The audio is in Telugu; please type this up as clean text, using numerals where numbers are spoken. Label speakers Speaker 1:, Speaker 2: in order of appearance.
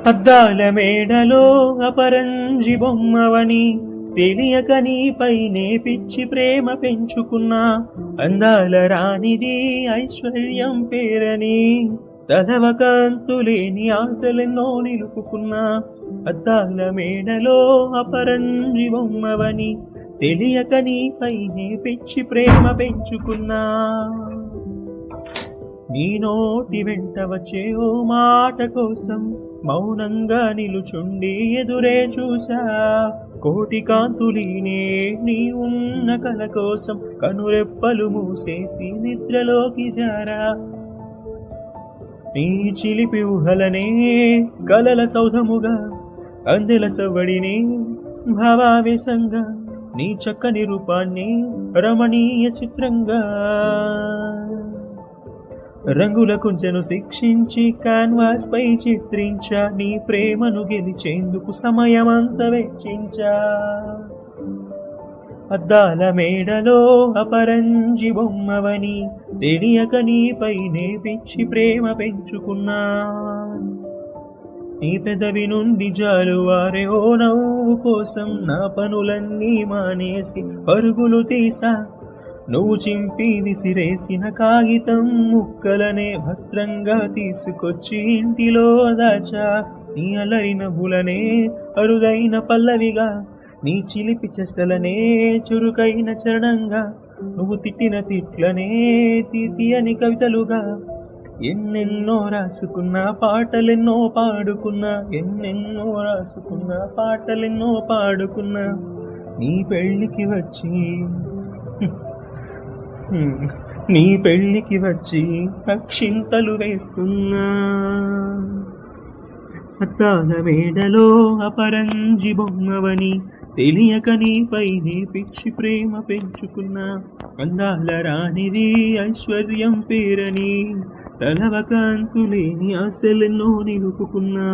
Speaker 1: అద్దాల మేడలో అపరంజి బొమ్మవని తెలియక నీపైనే పిచ్చి ప్రేమ పెంచుకున్నా. అందాల రానిది ఐశ్వర్యం పేరని తలవకంతులేని ఆశలెన్నో నిలుపుకున్నా. అద్దాల మేడలో అపరంజి బొమ్మవని తెలియక నీపైనే పిచ్చి ప్రేమ పెంచుకున్నా. నీ నోటి వెంట వచ్చే ఓ మాట కోసం మౌనంగా నిలుచుండి ఎదురే చూసా. కోటి కాంతులీనే నీ ఉన్న కల కోసం కనురెప్పలు మూసేసి నిద్రలోకి జారా. నీ చిలిపి ఊహలనే కలల సౌధముగా అందెల సవ్వడిని భావావేశంగా నీ చక్కని రూపాన్ని రమణీయ చిత్రంగా రంగుల కుంచెను శిక్షించి కాన్వాస్ పై చిత్రించా. నీ ప్రేమను గెలిచేందుకు సమయమంతా వెచ్చించా. అద్దాల మేడలో అపరంజి బొమ్మవని తెలియక నీపైనే పిచ్చి ప్రేమ పెంచుకున్నా. నీ పెదవి నుండి జాలువారే ఓ నవ్వు కోసం నా పనులన్నీ మానేసి పరుగులు తీసా. నువ్వు చింపి విసిరేసిన కాగితం ముక్కలనే భద్రంగా తీసుకొచ్చి ఇంటిలో దాచా. నీ అలరి నవ్వులనే అరుదైన పల్లవిగా, నీ చిలిపి చేష్టలనే చురుకైన చరణంగా, నువ్వు తిట్టిన తిట్లనే తీయని కవితలుగా ఎన్నెన్నో రాసుకున్నా పాటలెన్నో పాడుకున్నా. ఎన్నెన్నో రాసుకున్నా పాటలెన్నో పాడుకున్నా. నీ పెళ్ళికి వచ్చి అక్షింతలు వేస్తున్నా. అద్దాల మేడలో అపరంజి బొమ్మవని తెలియక నీపైనే పిచ్చి ప్రేమ పెంచుకున్నా. అందాల రానిది ఐశ్వర్యం పేరని తలవకంతులేని ఆశలెన్నో నిలుపుకున్నా.